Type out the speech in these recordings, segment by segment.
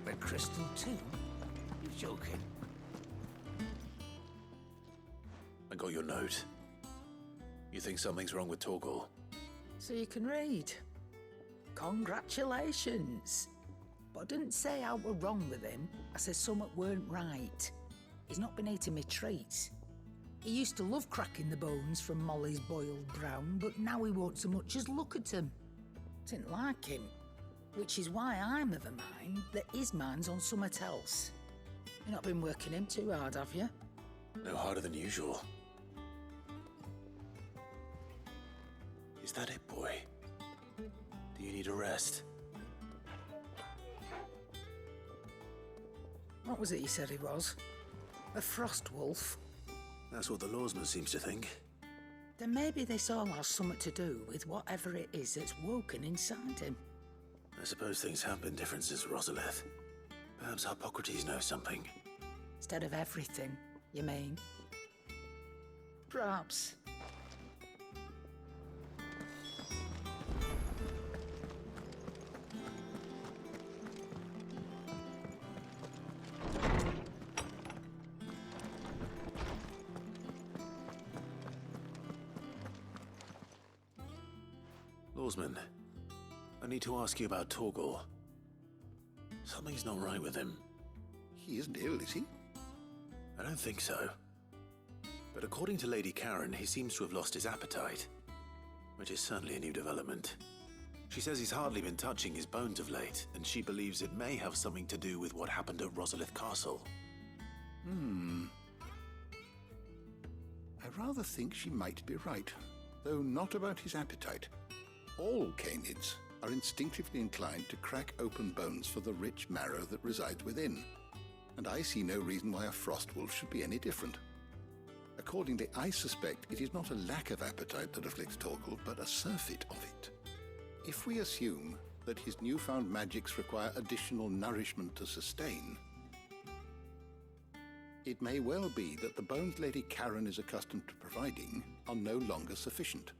red crystal too? You're joking. I got your note. You think something's wrong with Torgal? So you can read. Congratulations. But I didn't say I were wrong with him. I said something weren't right. He's not been eating me treats. He used to love cracking the bones from Molly's boiled brown, but now he won't so much as look at them. Didn't like him. Which is why I'm of a mind that his mind's on something else. You've not been working him too hard, have you? No harder than usual. Is that it, boy? Do you need a rest? What was it you said he was? A frost wolf? That's what the lawsman seems to think. Then maybe this all has something to do with whatever it is that's woken inside him. I suppose things have been different since Rosalith. Perhaps Hippocrates knows something. Instead of everything, you mean? Perhaps. Lawsman, I need to ask you about Torgal. Something's not right with him. He isn't ill, is he? I don't think so. But according to Lady Karen, he seems to have lost his appetite, which is certainly a new development. She says he's hardly been touching his bones of late, and she believes it may have something to do with what happened at Rosalith Castle. I rather think she might be right, though not about his appetite. All canids are instinctively inclined to crack open bones for the rich marrow that resides within, and I see no reason why a frost wolf should be any different. Accordingly, I suspect it is not a lack of appetite that afflicts Torgal, but a surfeit of it. If we assume that his newfound magics require additional nourishment to sustain, it may well be that the bones Lady Karen is accustomed to providing are no longer sufficient.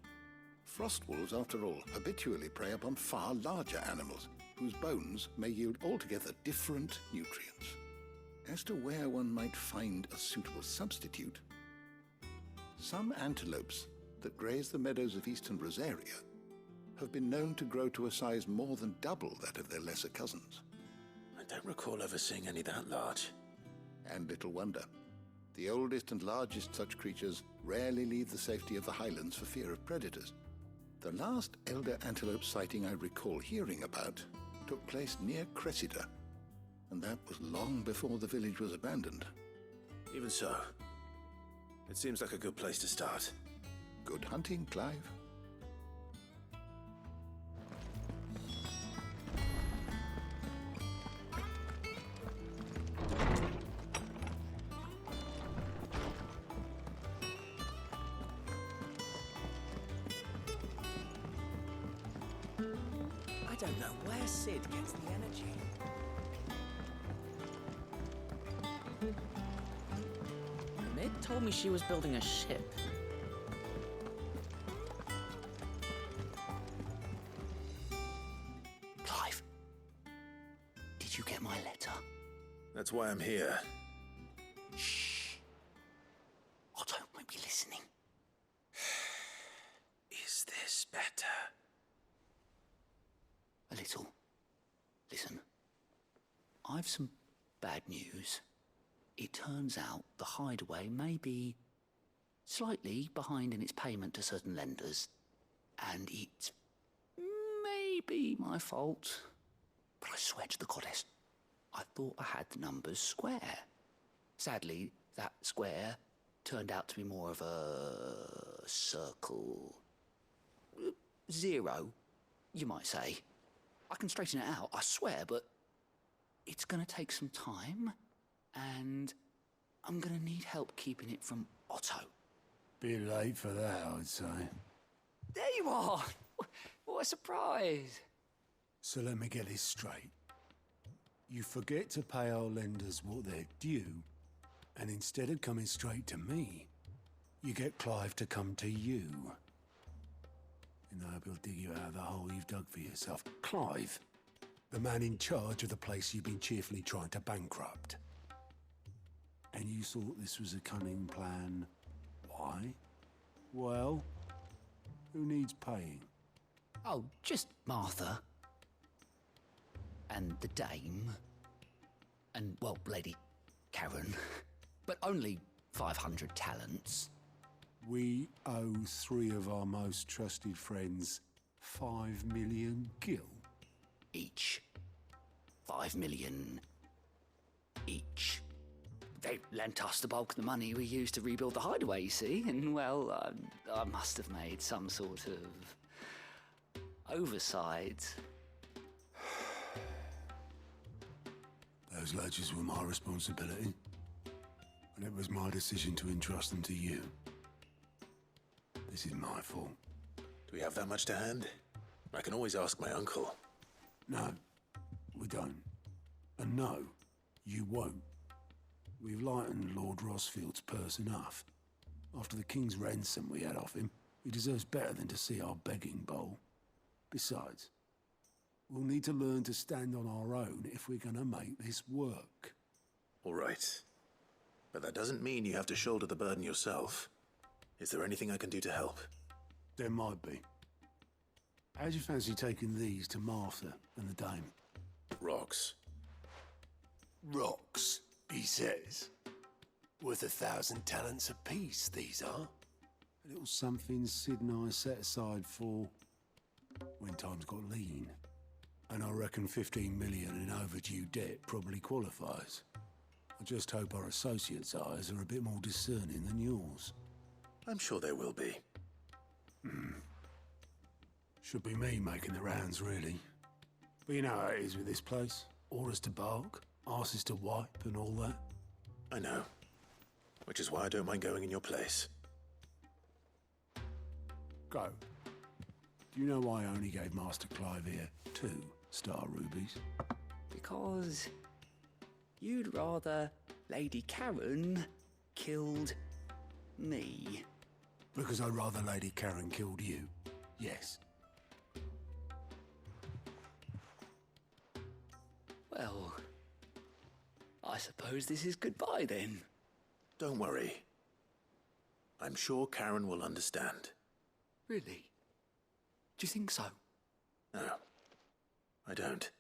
Frost wolves, after all, habitually prey upon far larger animals, whose bones may yield altogether different nutrients. As to where one might find a suitable substitute, some antelopes that graze the meadows of eastern Rosaria have been known to grow to a size more than double that of their lesser cousins. I don't recall ever seeing any that large. And little wonder. The oldest and largest such creatures rarely leave the safety of the highlands for fear of predators. The last elder antelope sighting I recall hearing about took place near Cressida, and that was long before the village was abandoned. Even so, it seems like a good place to start. Good hunting, Clive. I don't know where Sid gets the energy. Mid told me she was building a ship. Clive, did you get my letter? That's why I'm here. Shh. Otto might be listening. Is this better? A little. Listen, I've some bad news. It turns out the hideaway may be slightly behind in its payment to certain lenders, and it may be my fault. But I swear to the goddess, I thought I had the numbers square. Sadly, that square turned out to be more of a circle. Zero, you might say. I can straighten it out, I swear, but it's going to take some time, and I'm going to need help keeping it from Otto. Bit late for that, I'd say. There you are! What a surprise! So let me get this straight. You forget to pay our lenders what they're due, and instead of coming straight to me, you get Clive to come to you. And I hope he'll dig you out of the hole you've dug for yourself. Clive, The man in charge of the place you've been cheerfully trying to bankrupt. And you thought this was a cunning plan. Why? Well, who needs paying? Oh, just Martha. And the dame. And, well, Lady Karen. But only 500 talents. We owe 3 of our most trusted friends 5 million gil. Each. 5 million. Each. They lent us the bulk of the money we used to rebuild the hideaway, you see, and, well, I must have made some sort of oversight. Those ledgers were my responsibility, and it was my decision to entrust them to you. This is my fault. Do we have that much to hand? I can always ask my uncle. No, we don't. And no, you won't. We've lightened Lord Rosfield's purse enough. After the king's ransom we had off him, he deserves better than to see our begging bowl. Besides, we'll need to learn to stand on our own if we're gonna make this work. All right. But that doesn't mean you have to shoulder the burden yourself. Is there anything I can do to help? There might be. How'd you fancy taking these to Martha and the dame? Rocks. Rocks, he says. Worth 1,000 talents apiece, these are. A little something Sid and I set aside for when times got lean. And I reckon 15 million in overdue debt probably qualifies. I just hope our associates' eyes are a bit more discerning than yours. I'm sure there will be. Should be me making the rounds, really. But you know how it is with this place. Orders to bark, arses to wipe and all that. I know. Which is why I don't mind going in your place. Go. Do you know why I only gave Master Clive here 2 star rubies? Because you'd rather Lady Karen killed me. Because I'd rather Lady Karen killed you. Yes. Well, I suppose this is goodbye then. Don't worry. I'm sure Karen will understand. Really? Do you think so? No, I don't.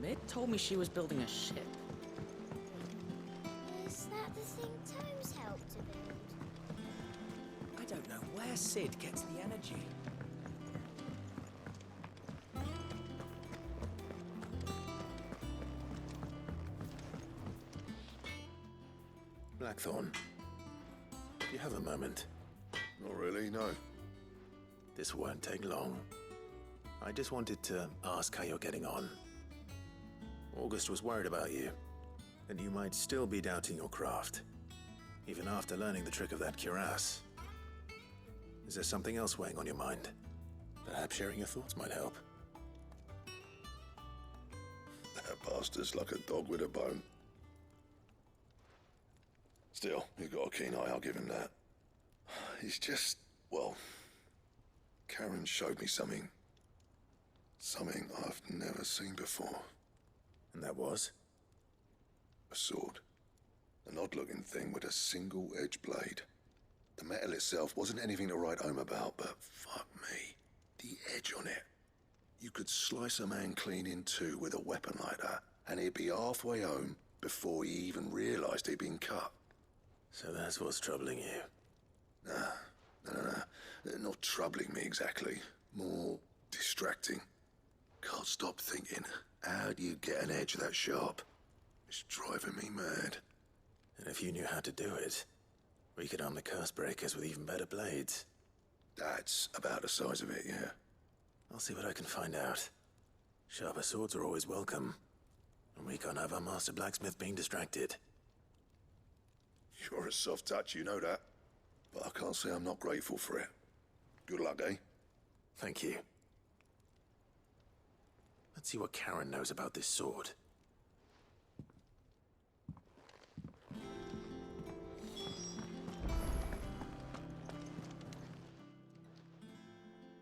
Mid told me she was building a ship. Is that the thing Tomes helped to build? I don't know where Sid gets the energy. Blackthorn, do you have a moment? Not really, no. This won't take long. I just wanted to ask how you're getting on. August was worried about you, and you might still be doubting your craft, even after learning the trick of that cuirass. Is there something else weighing on your mind? Perhaps sharing your thoughts might help. That bastard's like a dog with a bone. Still, you've got a keen eye, I'll give him that. He's just, well, Karen showed me something. Something I've never seen before. And that was? A sword. An odd-looking thing with a single-edged blade. The metal itself wasn't anything to write home about, but fuck me, the edge on it. You could slice a man clean in two with a weapon like that, and he'd be halfway home before he even realised he'd been cut. So that's what's troubling you? No. Not troubling me exactly. More distracting. Can't stop thinking, how do you get an edge that sharp? It's driving me mad. And if you knew how to do it, we could arm the curse breakers with even better blades. That's about the size of it, yeah. I'll see what I can find out. Sharper swords are always welcome. And we can't have our master blacksmith being distracted. You're a soft touch, you know that. But I can't say I'm not grateful for it. Good luck, eh? Thank you. Let's see what Karen knows about this sword.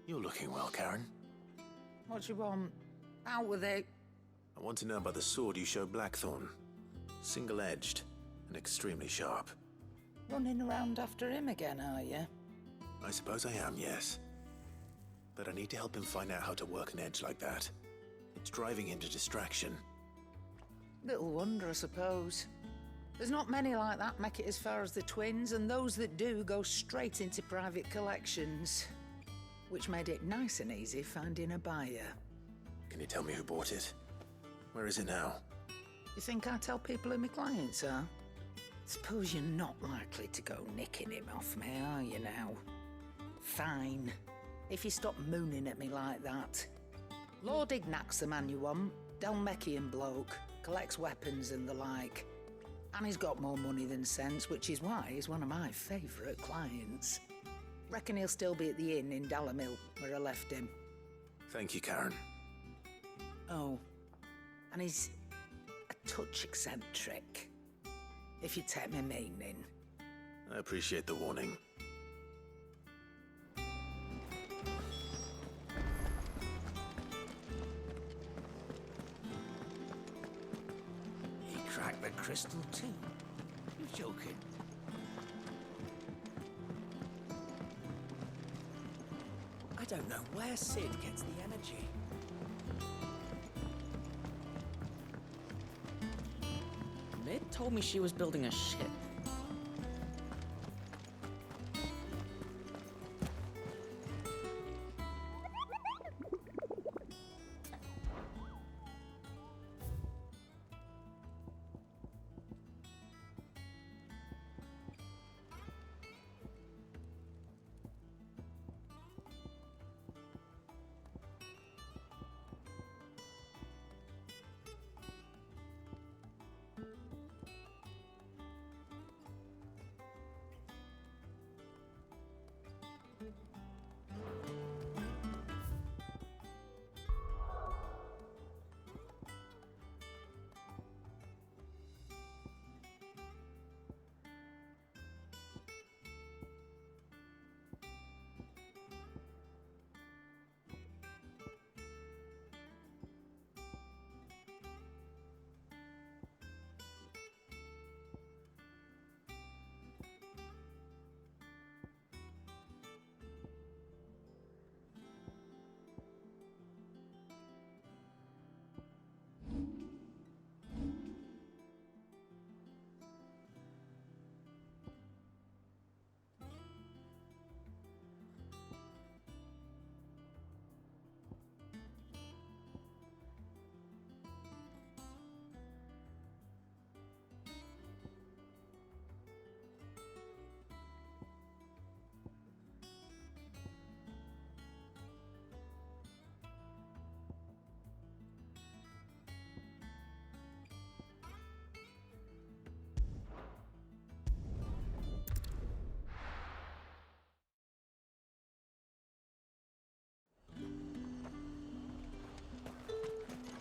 You're looking well, Karen. What do you want? Out with it. I want to know about the sword you showed Blackthorn. Single-edged and extremely sharp. Running around after him again, are you? I suppose I am, yes. But I need to help him find out how to work an edge like that. It's driving him to distraction. Little wonder, I suppose. There's not many like that make it as far as the twins, and those that do go straight into private collections. Which made it nice and easy finding a buyer. Can you tell me who bought it? Where is it now? You think I tell people who my clients are? Suppose you're not likely to go nicking him off me, are you now? Fine. If you stop mooning at me like that. Lord Ignac's the man you want. Dalmekian bloke. Collects weapons and the like. And he's got more money than sense, which is why he's one of my favourite clients. Reckon he'll still be at the inn in Dalamil, where I left him. Thank you, Karen. Oh, and he's a touch eccentric, if you take my meaning. I appreciate the warning. He cracked the crystal too. You're joking. I don't know where Sid gets the energy. Mid told me she was building a ship.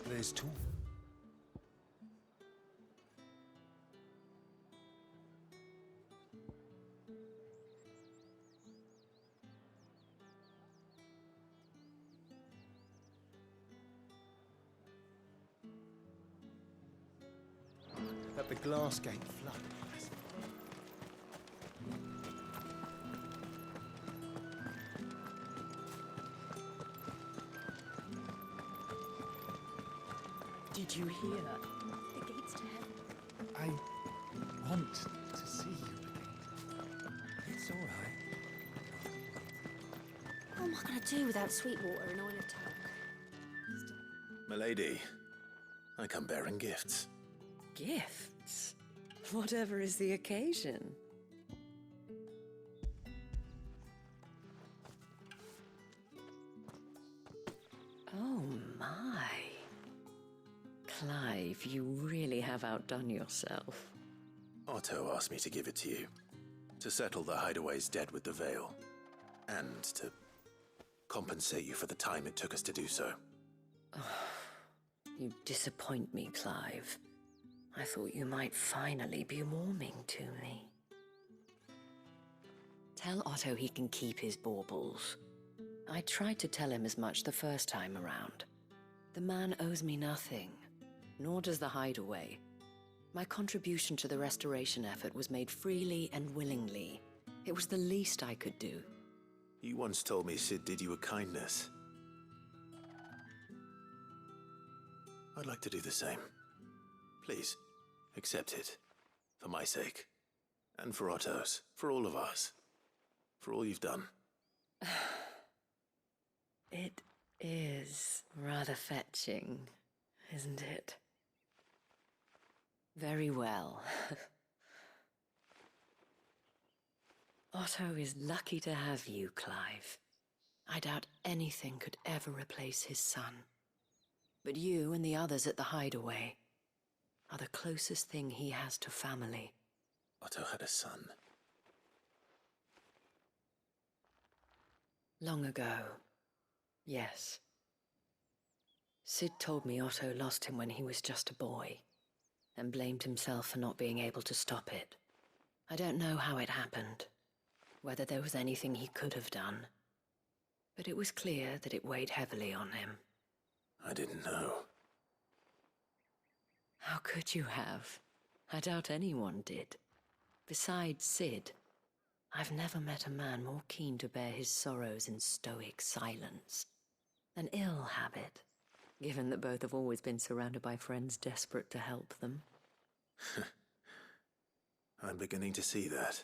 There's two. but the glass gate flooded. Did you hear? The gates to heaven. I want to see you again. It's all right. What am I going to do without Sweetwater and Oil of Talc? Milady, I come bearing gifts. Gifts? Whatever is the occasion. Oh my. Clive, you really have outdone yourself. Otto asked me to give it to you. To settle the Hideaway's debt with the Veil. And to compensate you for the time it took us to do so. You disappoint me, Clive. I thought you might finally be warming to me. Tell Otto he can keep his baubles. I tried to tell him as much the first time around. The man owes me nothing, nor does the Hideaway. My contribution to the restoration effort was made freely and willingly. It was the least I could do. You once told me Sid did you a kindness. I'd like to do the same. Please, accept it. For my sake. And for Otto's. For all of us. For all you've done. It is rather fetching, isn't it? Very well. Otto is lucky to have you, Clive. I doubt anything could ever replace his son. But you and the others at the Hideaway are the closest thing he has to family. Otto had a son. Long ago, yes. Sid told me Otto lost him when he was just a boy, and blamed himself for not being able to stop it. I don't know how it happened, whether there was anything he could have done, but it was clear that it weighed heavily on him. I didn't know. How could you have? I doubt anyone did. Besides Sid, I've never met a man more keen to bear his sorrows in stoic silence. An ill habit, given that both have always been surrounded by friends desperate to help them. I'm beginning to see that.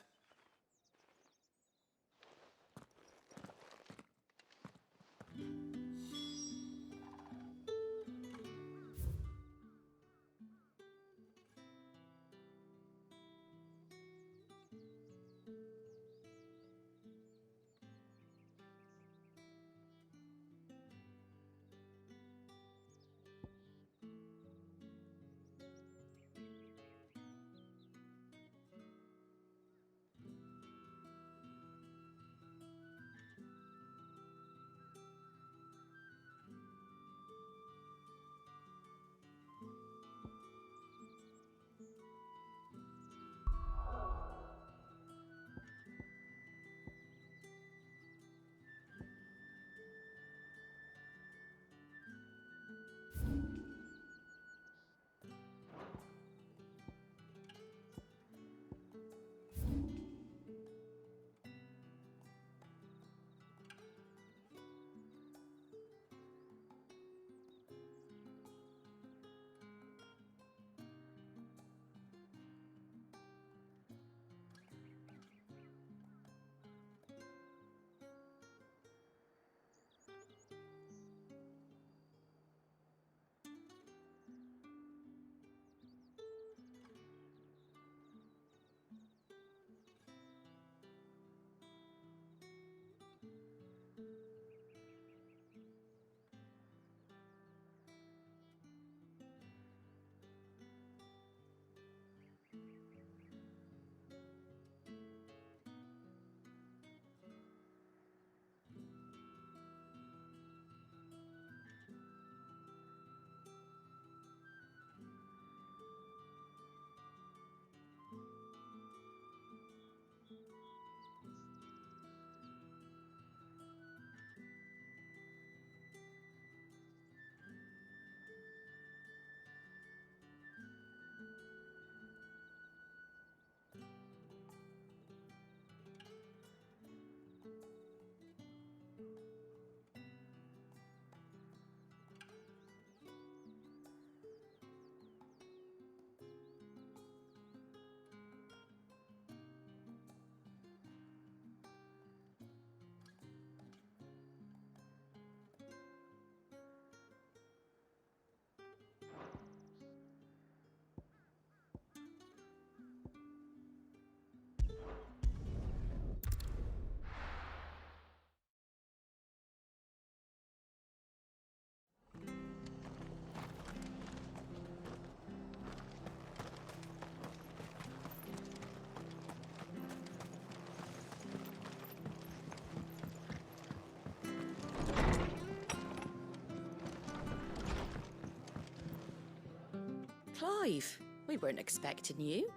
Clive, we weren't expecting you.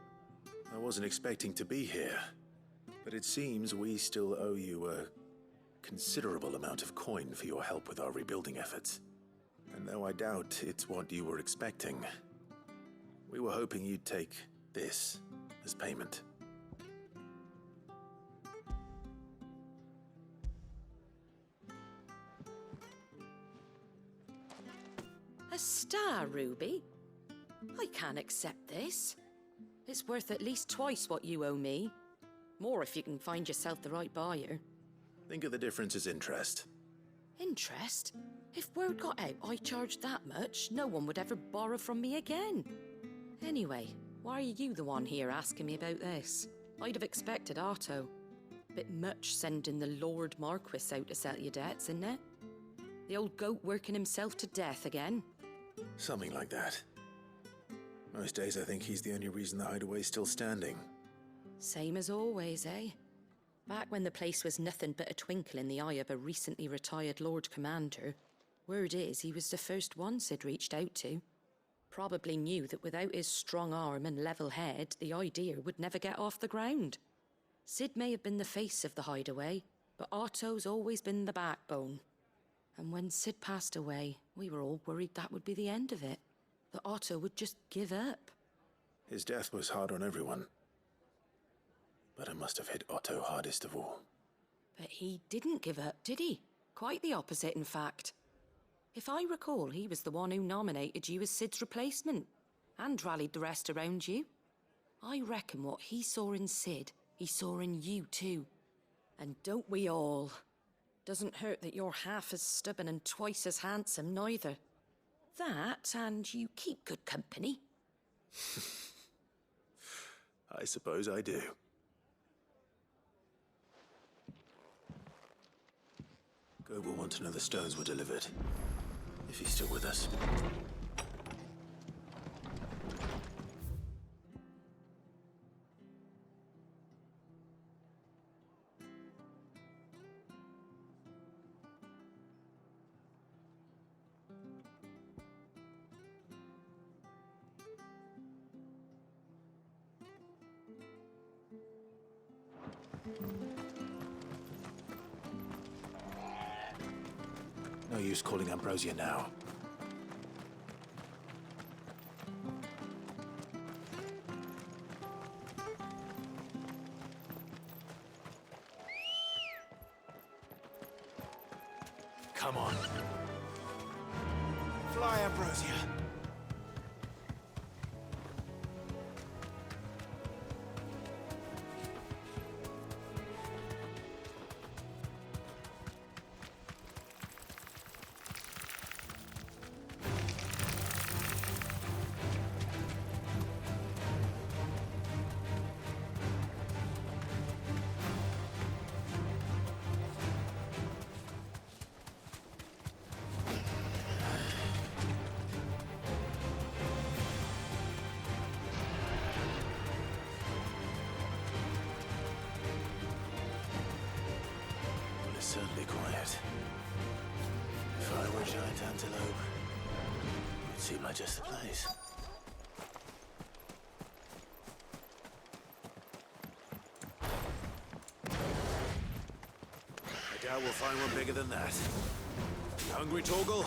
I wasn't expecting to be here, but it seems we still owe you a considerable amount of coin for your help with our rebuilding efforts. And though I doubt it's what you were expecting, we were hoping you'd take this as payment. A star ruby? I can't accept this. It's worth at least twice what you owe me. More if you can find yourself the right buyer. Think of the difference as interest. Interest? If word got out I charged that much, no one would ever borrow from me again. Anyway, why are you the one here asking me about this? I'd have expected Otto. Bit much sending the Lord Marquis out to settle your debts, isn't it? The old goat working himself to death again? Something like that. Most days I think he's the only reason the hideaway's still standing. Same as always, eh? Back when the place was nothing but a twinkle in the eye of a recently retired Lord Commander, word is he was the first one Sid reached out to. Probably knew that without his strong arm and level head, the idea would never get off the ground. Sid may have been the face of the hideaway, but Otto's always been the backbone. And when Sid passed away, we were all worried that would be the end of it. That Otto would just give up. His death was hard on everyone. But it must have hit Otto hardest of all. But he didn't give up, did he? Quite the opposite, in fact. If I recall, he was the one who nominated you as Sid's replacement, and rallied the rest around you. I reckon what he saw in Sid, he saw in you too. And don't we all? Doesn't hurt that you're half as stubborn and twice as handsome, neither. That, and you keep good company. I suppose I do. Goat will want to know the stones were delivered, if he's still with us. No use calling Ambrosia now. Come on. Fly, Ambrosia. Certainly quiet. If I were a giant antelope, it would seem like just the place. I doubt we'll find one bigger than that. You hungry, Torgal?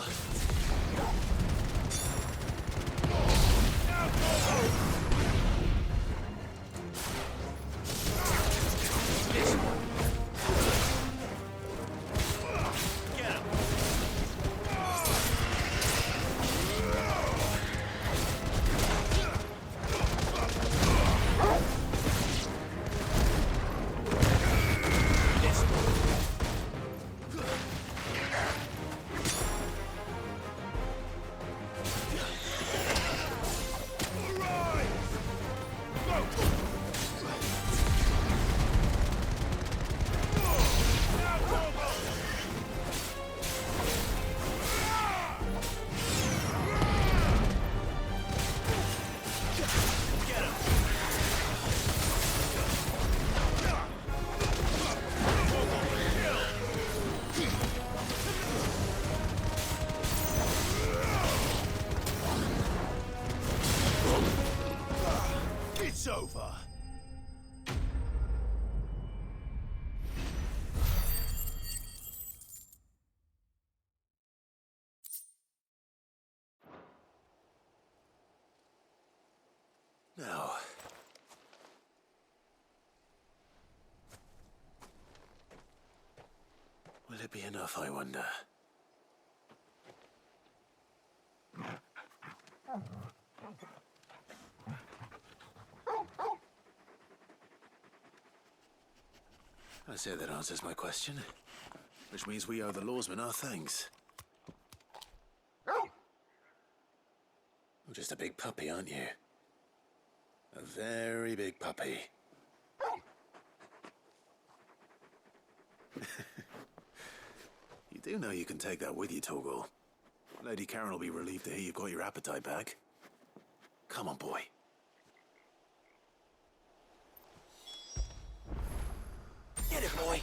over. Now, will it be enough, I wonder? I say that answers my question, which means we owe the lawsman our thanks. You're just a big puppy, aren't you? A very big puppy. You do know you can take that with you, Torgal. Lady Karen will be relieved to hear you've got your appetite back. Come on, boy. Get it, boy.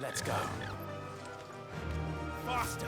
Let's go. Faster!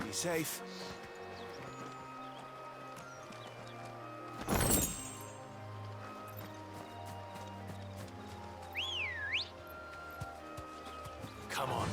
Be safe. Come on.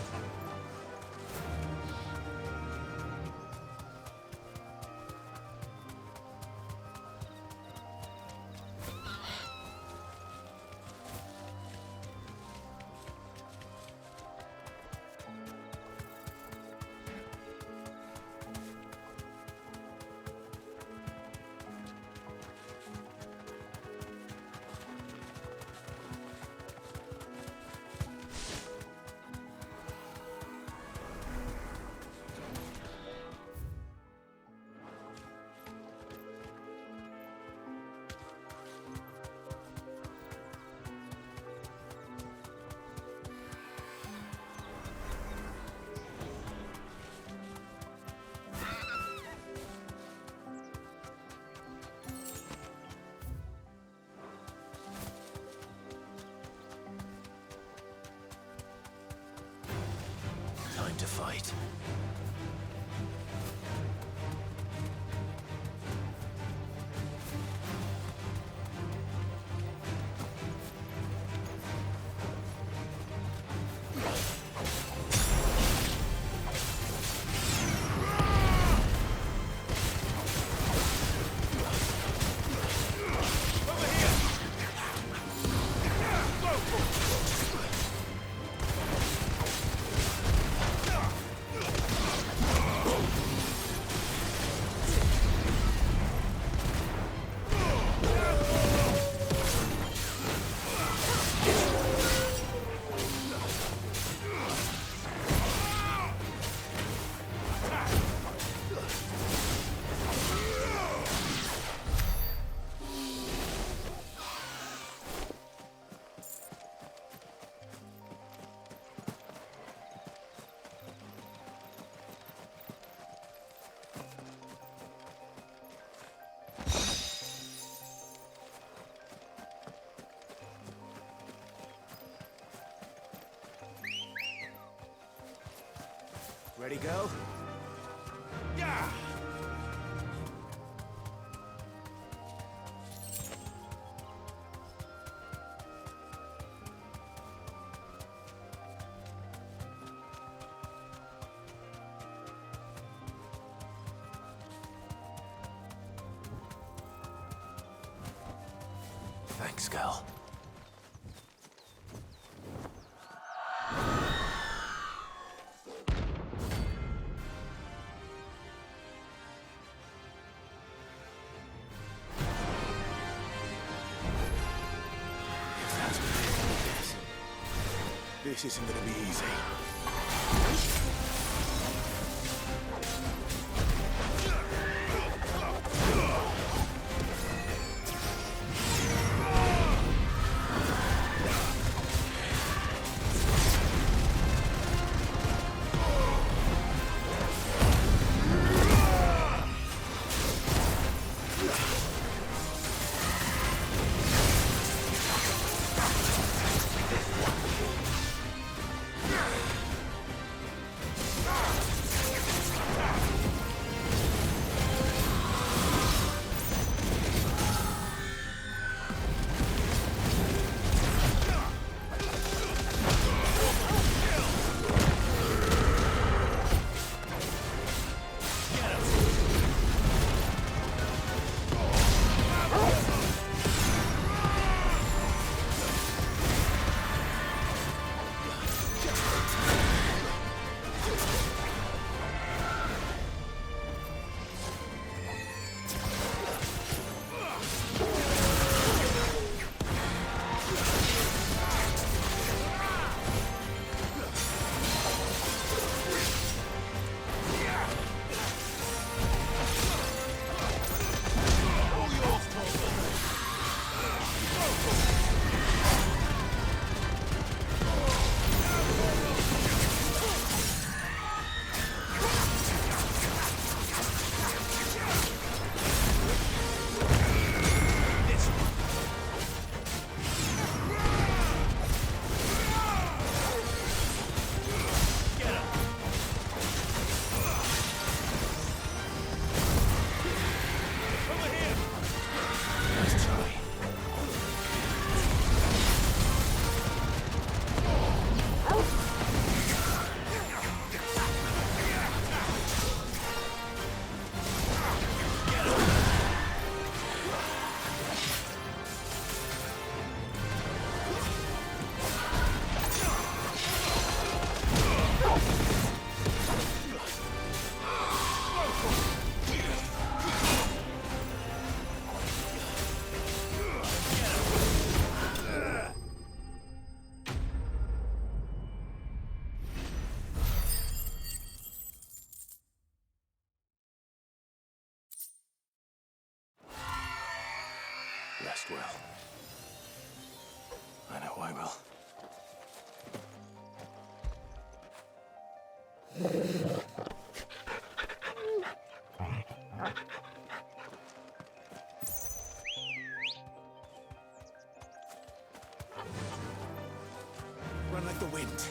right. Ready, go? Yeah! Thanks, girl. This isn't gonna be easy. Rest well. I know I will. Run like the wind.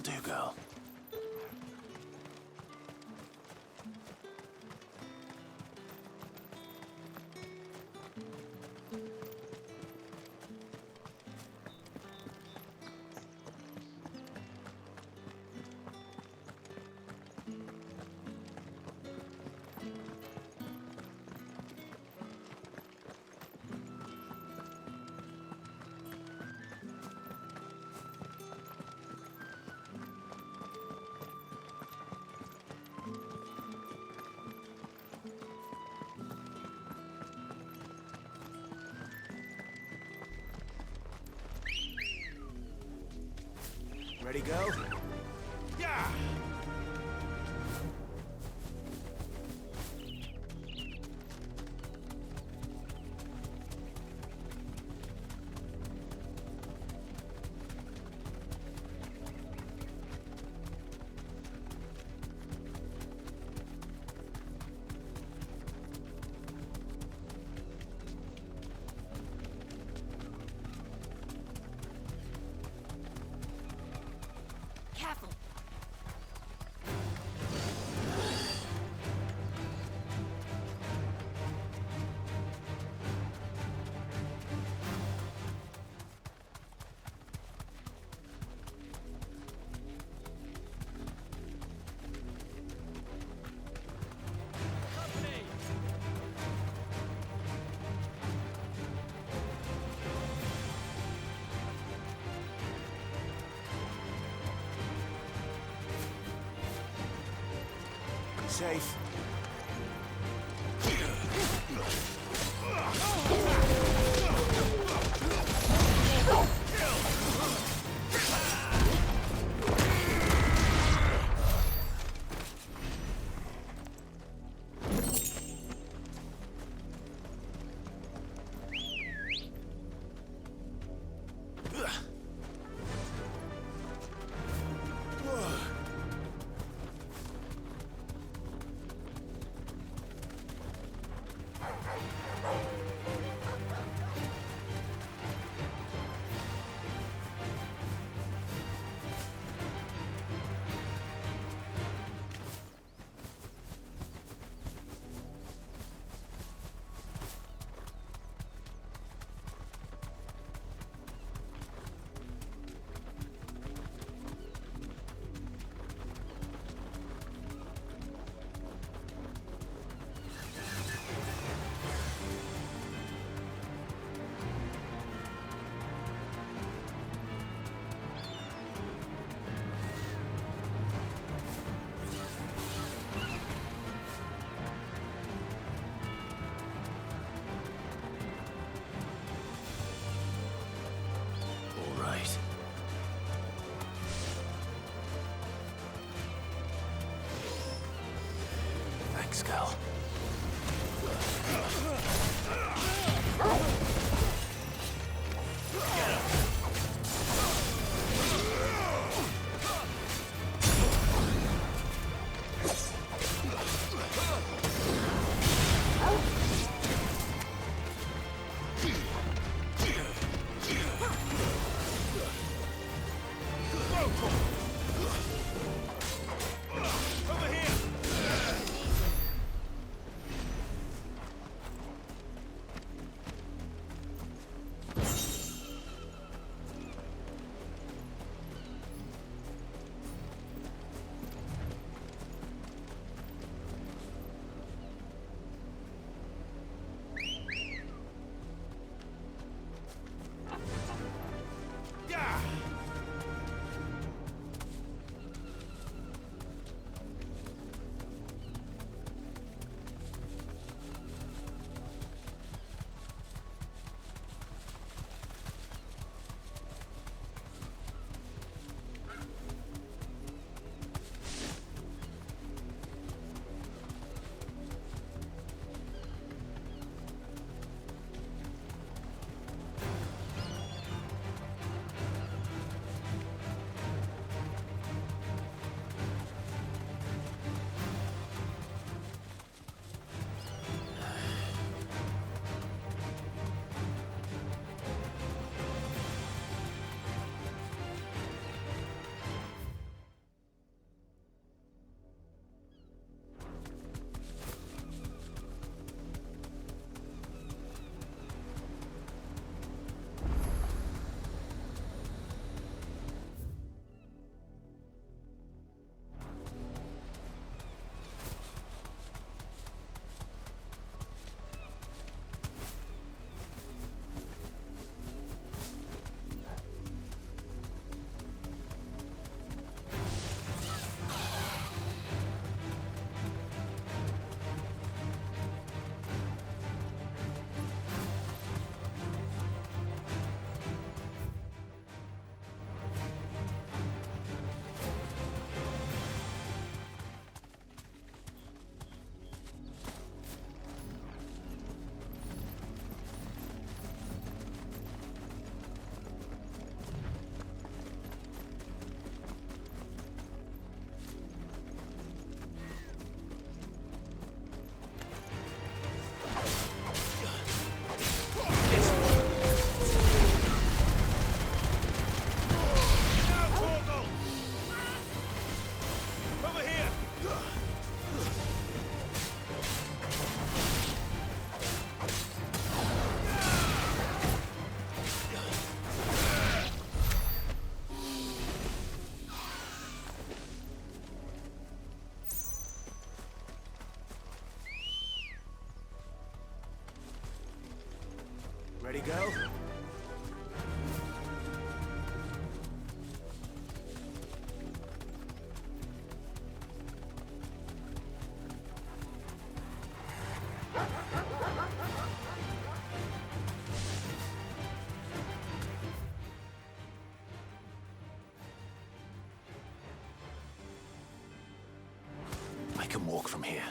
do, girl. Ready, go? Yeah! Careful. Safe. All right. Thanks, girl. Ready, go? I can walk from here.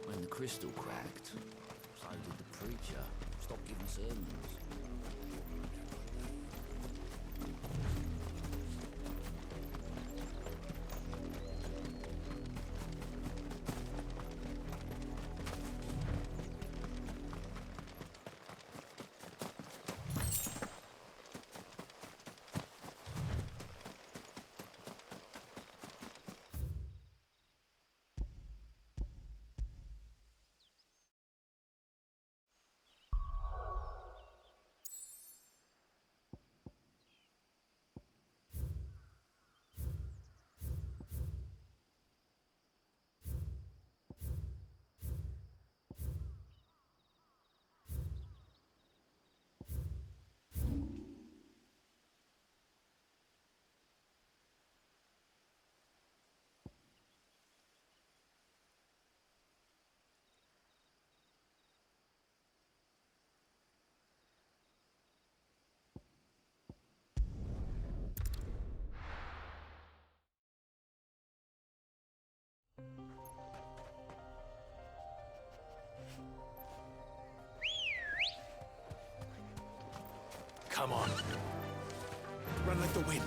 When the crystal cracked, so did the preacher. Stopped giving sermons. Come on. Run like the wind.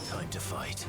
Time to fight.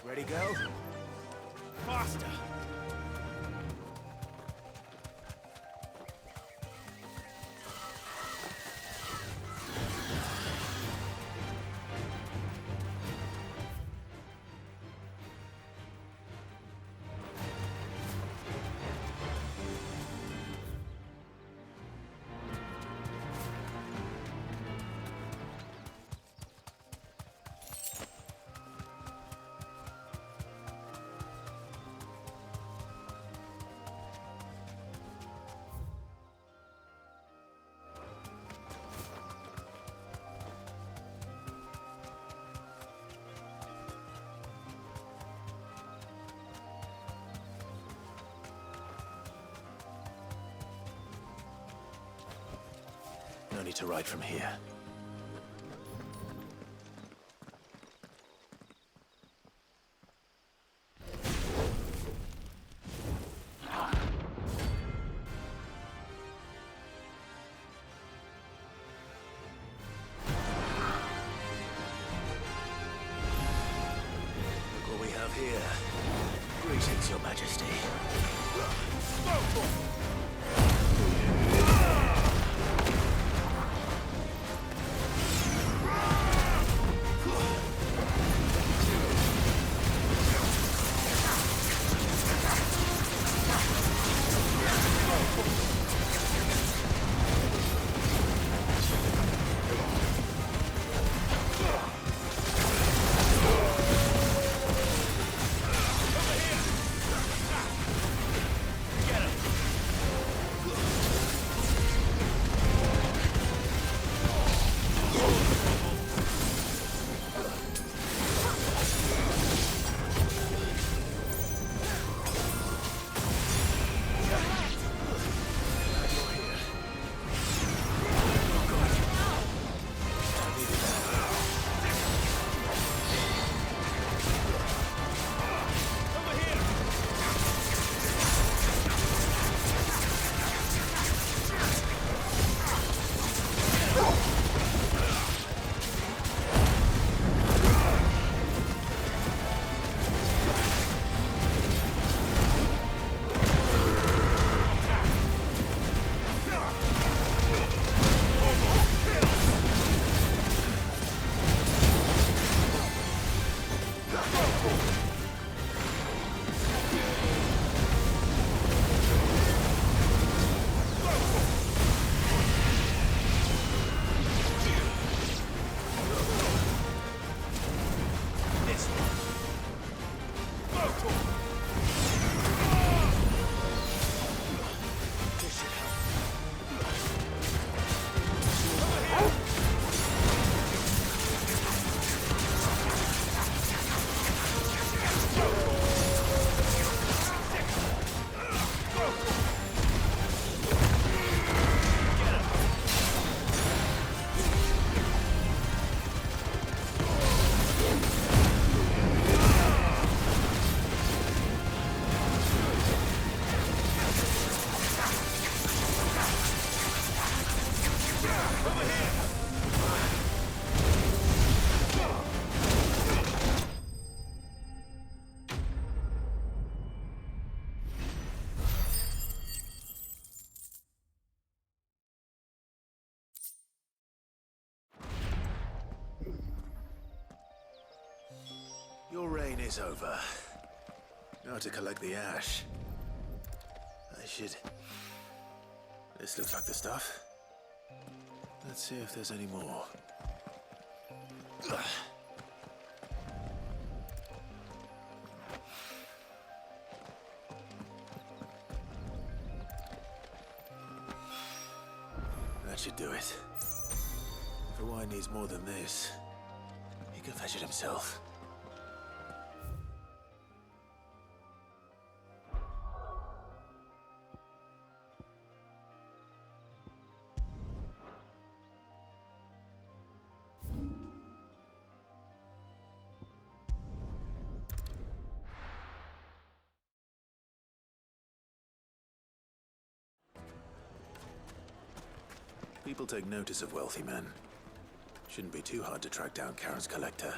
Ready, go? Faster! No need to ride from here. Look what we have here. Greetings, Your Majesty. Your reign is over. Now to collect the ash. I should... This looks like the stuff. Let's see if there's any more. Ugh. That should do it. If the wine needs more than this, he can fetch it himself. People take notice of wealthy men. Shouldn't be too hard to track down Karen's collector.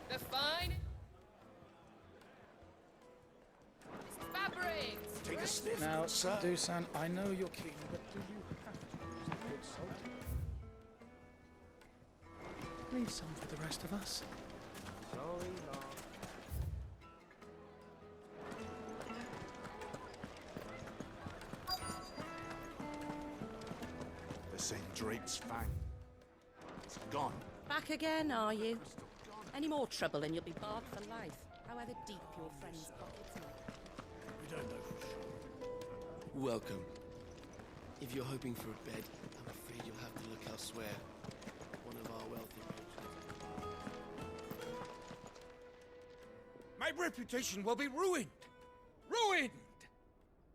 They're fine. Fabrics! Take a sniff, Now, sir. Dusan, I know you're king, but do you have to use the good salt? Leave some for the rest of us. Sorry, Lord. St. Drake's fang. It's gone. Back again, are you? Any more trouble and you'll be barred for life, however deep your friend's pockets might. We don't know for sure. Welcome. If you're hoping for a bed, I'm afraid you'll have to look elsewhere. One of our wealthy patrons. My reputation will be ruined! Ruined!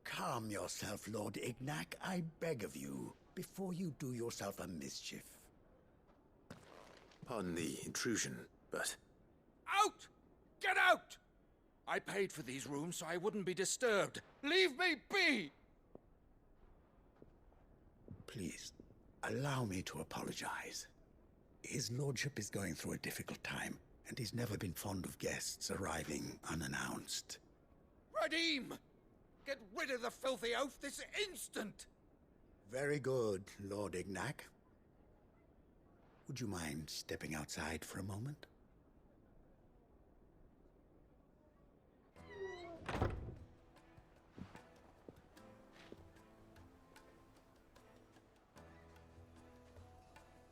Calm yourself, Lord Ignac, I beg of you, before you do yourself a mischief. Pardon the intrusion, but... Out! Get out! I paid for these rooms so I wouldn't be disturbed. Leave me be! Please, allow me to apologize. His lordship is going through a difficult time, and he's never been fond of guests arriving unannounced. Radim! Get rid of the filthy oaf this instant! Very good, Lord Ignac. Would you mind stepping outside for a moment?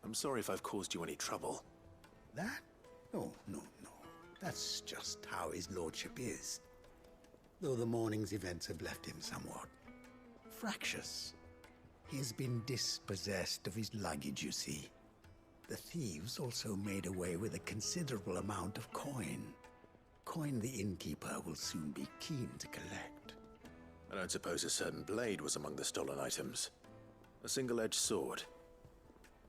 I'm sorry if I've caused you any trouble. That? No. That's just how his lordship is. Though the morning's events have left him somewhat fractious. He has been dispossessed of his luggage, you see. The thieves also made away with a considerable amount of coin. Coin the innkeeper will soon be keen to collect. I don't suppose a certain blade was among the stolen items. A single-edged sword.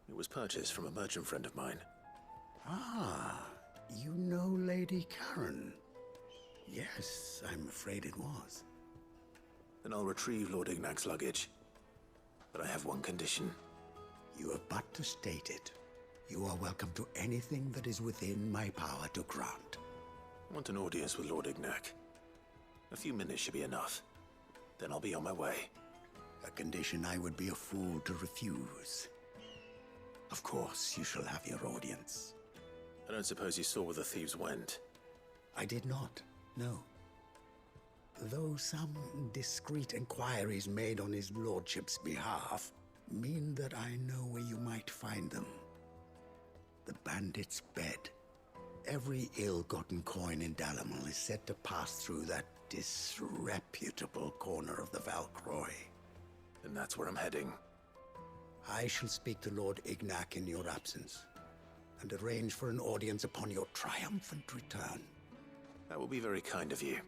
It was purchased from a merchant friend of mine. Ah, you know Lady Karen? Yes, I'm afraid it was. Then I'll retrieve Lord Ignac's luggage. But I have one condition. You have but to state it. You are welcome to anything that is within my power to grant. I want an audience with Lord Ignac. A few minutes should be enough. Then I'll be on my way. A condition I would be a fool to refuse. Of course, you shall have your audience. I don't suppose you saw where the thieves went? I did not, no. Though some discreet inquiries made on his lordship's behalf mean that I know where you might find them. The bandit's bed. Every ill-gotten coin in Dalamil is said to pass through that disreputable corner of the Valcroy. And that's where I'm heading. I shall speak to Lord Ignac in your absence, and arrange for an audience upon your triumphant return. That will be very kind of you.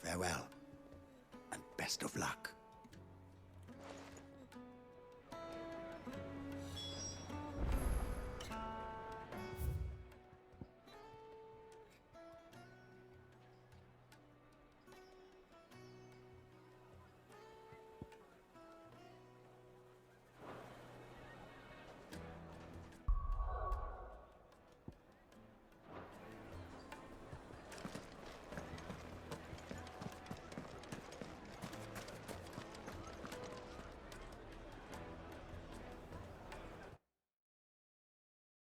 Farewell, and best of luck.